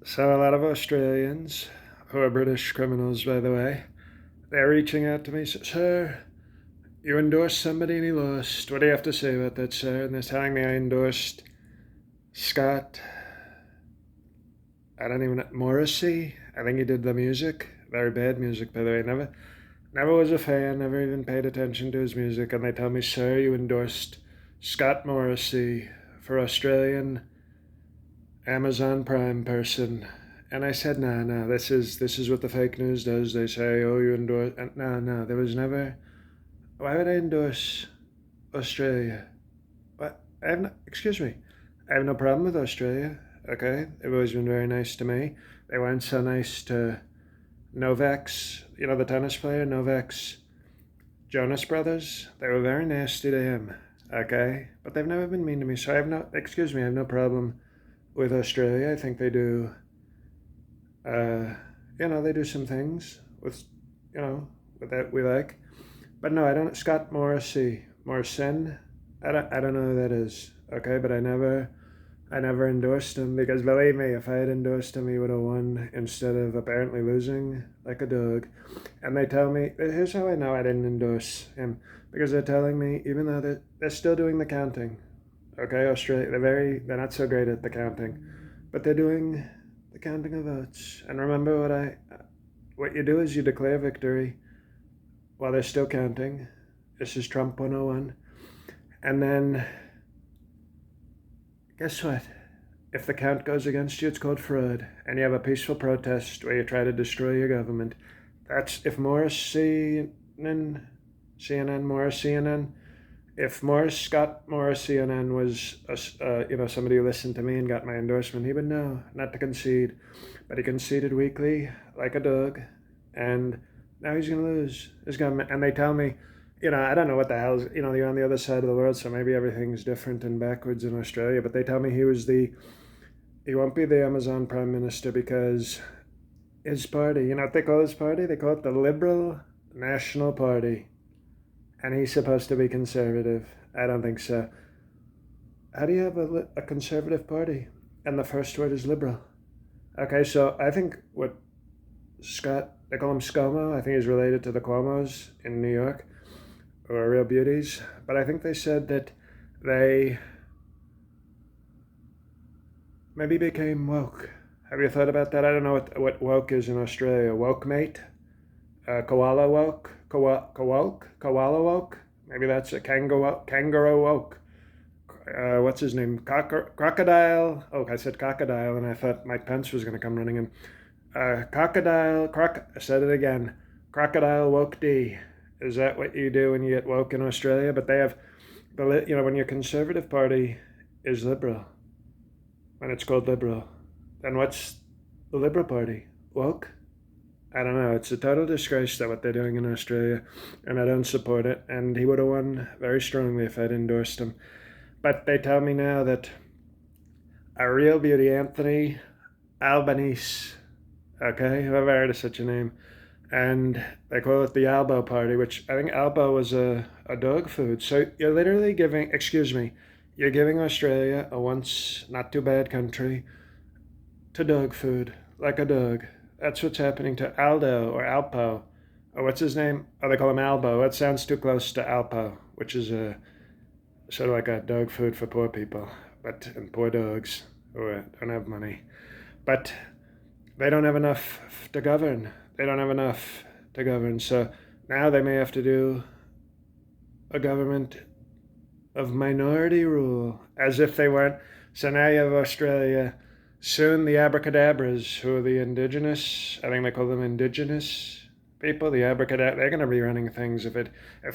So a lot of Australians, who are British criminals, by the way, they're reaching out to me, sir, you endorsed somebody and he lost. What do you have to say about that, sir? And they're telling me I endorsed Scott, I don't even know, Morrissey. I think he did the music. Very bad music, by the way. Never was a fan, never even paid attention to his music. And they tell me, sir, you endorsed Scott Morrissey for Australian Amazon Prime person. And I said, no, no, this is what the fake news does. They say, oh, you endorse. No, no, there was never. Why would I endorse Australia? What? Excuse me. I have no problem with Australia. Okay, they've always been very nice to me. They weren't so nice to Novak's. You know the tennis player Novak's Jonas Brothers. They were very nasty to him. Okay, but they've never been mean to me. So I have no. Excuse me. I have no problem with Australia. I think they do. Uh, they do some things with, with that we like. But no, I don't. Scott Morrison. I don't know who that is. Okay, but I never endorsed him because believe me, if I had endorsed him, he would have won instead of apparently losing like a dog. And they tell me, here's how I know I didn't endorse him because they're telling me, even though they're still doing the counting. Okay, Australia, they're not so great at the counting, but they're doing the counting of votes. And remember what you do is you declare victory while they're still counting. This is Trump 101. And then, guess what? If the count goes against you, it's called fraud. And you have a peaceful protest where you try to destroy your government. That's if if Scott Morris CNN was, somebody who listened to me and got my endorsement, he would know not to concede. But he conceded weakly, like a dog. And now he's going to lose his government. And they tell me, I don't know what the hell's, you're on the other side of the world, so maybe everything's different and backwards in Australia. But they tell me he won't be the Amazon Prime Minister because his party, you know what they call his party? They call it the Liberal National Party. And he's supposed to be conservative. I don't think so. How do you have a conservative party? And the first word is liberal. Okay, so I think what they call him ScoMo. I think he's related to the Cuomos in New York, or Real Beauties. But I think they said that they maybe became woke. Have you thought about that? I don't know what woke is in Australia. Woke mate? Koala woke? Koala woke? Maybe that's a kangaroo woke. What's his name? Crocodile. Oh, I said crocodile, and I thought Mike Pence was going to come running in. I said it again. Crocodile woke D. Is that what you do when you get woke in Australia? But they have, when your conservative party is liberal, when it's called liberal, then what's the Liberal Party? Woke? I don't know. It's a total disgrace that what they're doing in Australia, and I don't support it. And he would have won very strongly if I'd endorsed him. But they tell me now that a real beauty, Anthony Albanese, okay, whoever heard of such a name, and they call it the Albo Party, which I think Albo was a dog food. So you're literally you're giving Australia, a once not too bad country, to dog food, like a dog. That's what's happening to Aldo or Alpo. Or what's his name? Oh, they call him Albo. That sounds too close to Alpo, which is a sort of like a dog food for poor people, and poor dogs who don't have money. But they don't have enough to govern. So now they may have to do a government of minority rule, as if they weren't. So now you have Australia. Soon the abracadabras, who are the indigenous, I think they call them indigenous people, the abracadabra, they're going to be running things if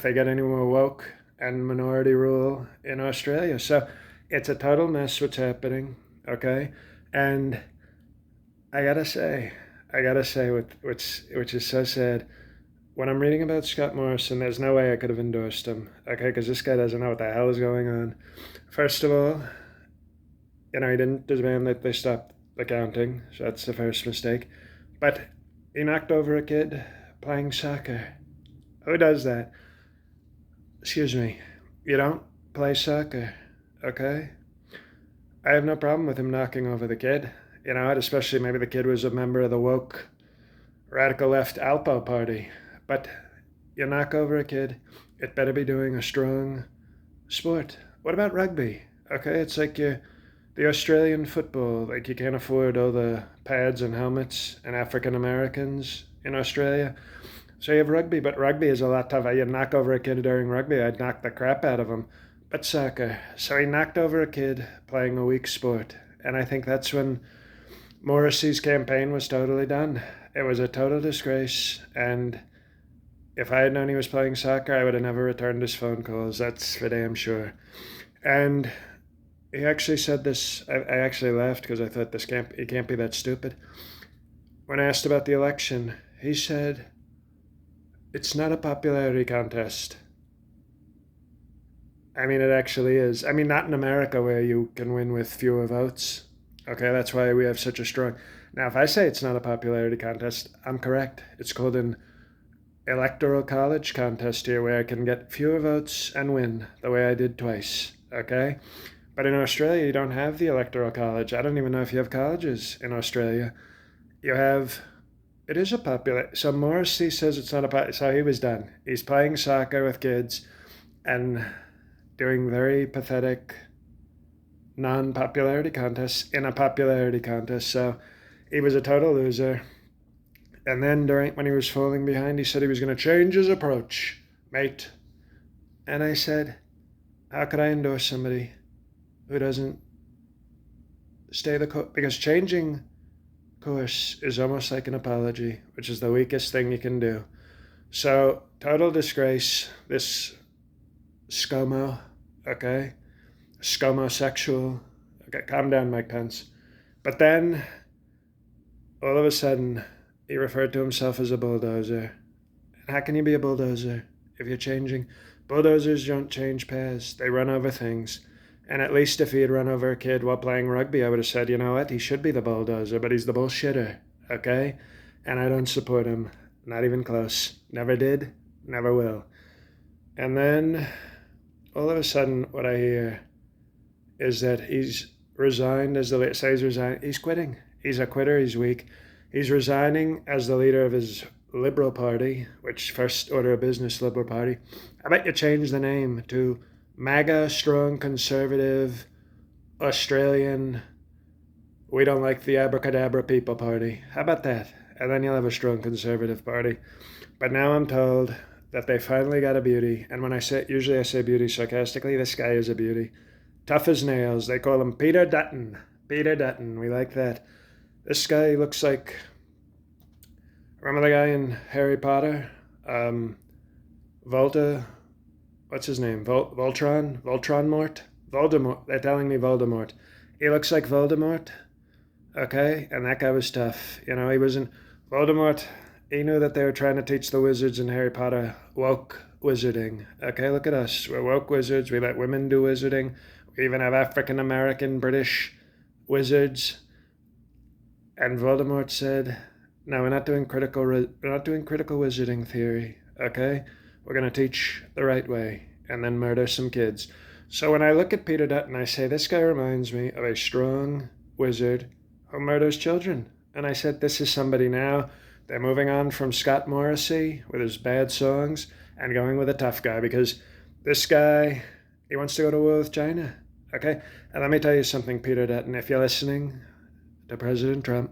they get any more woke and minority rule in Australia. So it's a total mess what's happening, okay? And I gotta say, which is so sad, when I'm reading about Scott Morrison, there's no way I could have endorsed him, okay? Because this guy doesn't know what the hell is going on. First of all, he didn't demand that they stop the counting, so that's the first mistake. But he knocked over a kid playing soccer. Who does that? Excuse me. You don't play soccer, okay? I have no problem with him knocking over the kid. You know, and especially maybe the kid was a member of the woke radical left Alpo party. But you knock over a kid, it better be doing a strong sport. What about rugby? Okay, it's like the Australian football. Like you can't afford all the pads and helmets and African Americans in Australia. So you have rugby, but rugby is a lot tougher. You knock over a kid during rugby, I'd knock the crap out of him. But soccer. So he knocked over a kid playing a weak sport. And I think that's when Morrissey's campaign was totally done. It was a total disgrace. And if I had known he was playing soccer, I would have never returned his phone calls. That's for damn sure. And he actually said this. I actually laughed because I thought he can't be that stupid. When asked about the election, he said, "It's not a popularity contest." I mean, it actually is. I mean, not in America where you can win with fewer votes. Okay, that's why we have such a strong. Now, if I say it's not a popularity contest, I'm correct. It's called an electoral college contest here where I can get fewer votes and win the way I did twice. Okay? But in Australia, you don't have the electoral college. I don't even know if you have colleges in Australia. You have. It is a popular. So Morrissey says it's not a. So he was done. He's playing soccer with kids and doing very pathetic non-popularity contests in a popularity contest. So he was a total loser. And then when he was falling behind, he said he was going to change his approach, mate. And I said, how could I endorse somebody who doesn't stay the course? Because changing course is almost like an apology, which is the weakest thing you can do. So total disgrace, this ScoMo, okay? ScoMo-sexual. Okay, calm down, Mike Pence. But then, all of a sudden, he referred to himself as a bulldozer. And how can you be a bulldozer if you're changing? Bulldozers don't change paths. They run over things. And at least if he had run over a kid while playing rugby, I would have said, you know what? He should be the bulldozer, but he's the bullshitter, okay? And I don't support him. Not even close. Never did, never will. And then, all of a sudden, what I hear is that he's resigned as the leader. So he's resigned. He's quitting. He's a quitter. He's weak. He's resigning as the leader of his Liberal Party, which First Order of Business Liberal Party. I bet you change the name to MAGA Strong Conservative Australian We Don't Like the Abracadabra People Party. How about that? And then you'll have a strong conservative party. But now I'm told that they finally got a beauty. And when usually I say beauty sarcastically, this guy is a beauty. Tough as nails. They call him Peter Dutton. Peter Dutton. We like that. This guy looks like, remember the guy in Harry Potter? What's his name? Voltron? Voltron-mort? Voldemort. They're telling me Voldemort. He looks like Voldemort. Okay? And that guy was tough. You know, he wasn't. Voldemort, he knew that they were trying to teach the wizards in Harry Potter woke wizarding. Okay, look at us. We're woke wizards. We let women do wizarding. We even have African American British wizards. And Voldemort said, "No, we're not doing critical wizarding theory. Okay, we're gonna teach the right way and then murder some kids." So when I look at Peter Dutton, I say this guy reminds me of a strong wizard who murders children. And I said, this is somebody now. They're moving on from Scott Morrissey with his bad songs and going with a tough guy because this guy, he wants to go to war with China. Okay? And let me tell you something, Peter Dutton. If you're listening to President Trump,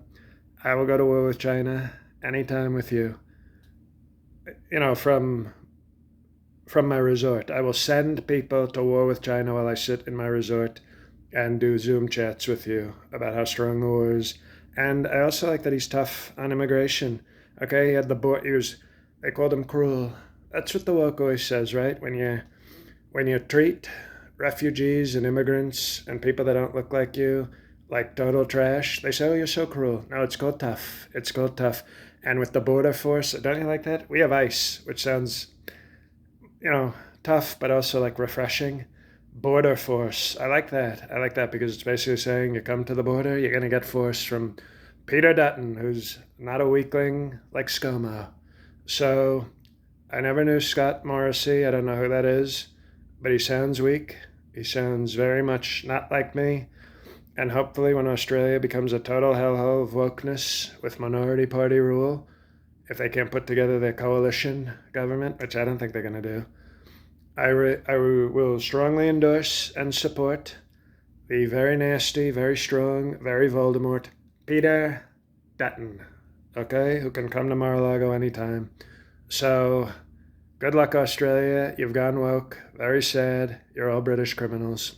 I will go to war with China anytime with you. You know, from my resort. I will send people to war with China while I sit in my resort and do Zoom chats with you about how strong the war is. And I also like that he's tough on immigration. Okay, he had they called him cruel. That's what the woke always says, right? When you treat refugees and immigrants and people that don't look like you like total trash, they say, oh, you're so cruel. No, it's called tough. It's called tough. And with the border force, don't you like that? We have ICE, which sounds, tough, but also like refreshing. Border force. I like that. I like that because it's basically saying you come to the border, you're going to get force from Peter Dutton, who's not a weakling like ScoMo. So I never knew Scott Morrissey. I don't know who that is, but he sounds weak. He sounds very much not like me. And hopefully when Australia becomes a total hellhole of wokeness with minority party rule, if they can't put together their coalition government, which I don't think they're going to do, I will strongly endorse and support the very nasty, very strong, very Voldemort, Peter Dutton, okay, who can come to Mar-a-Lago anytime. So, good luck, Australia. You've gone woke. Very sad. You're all British criminals.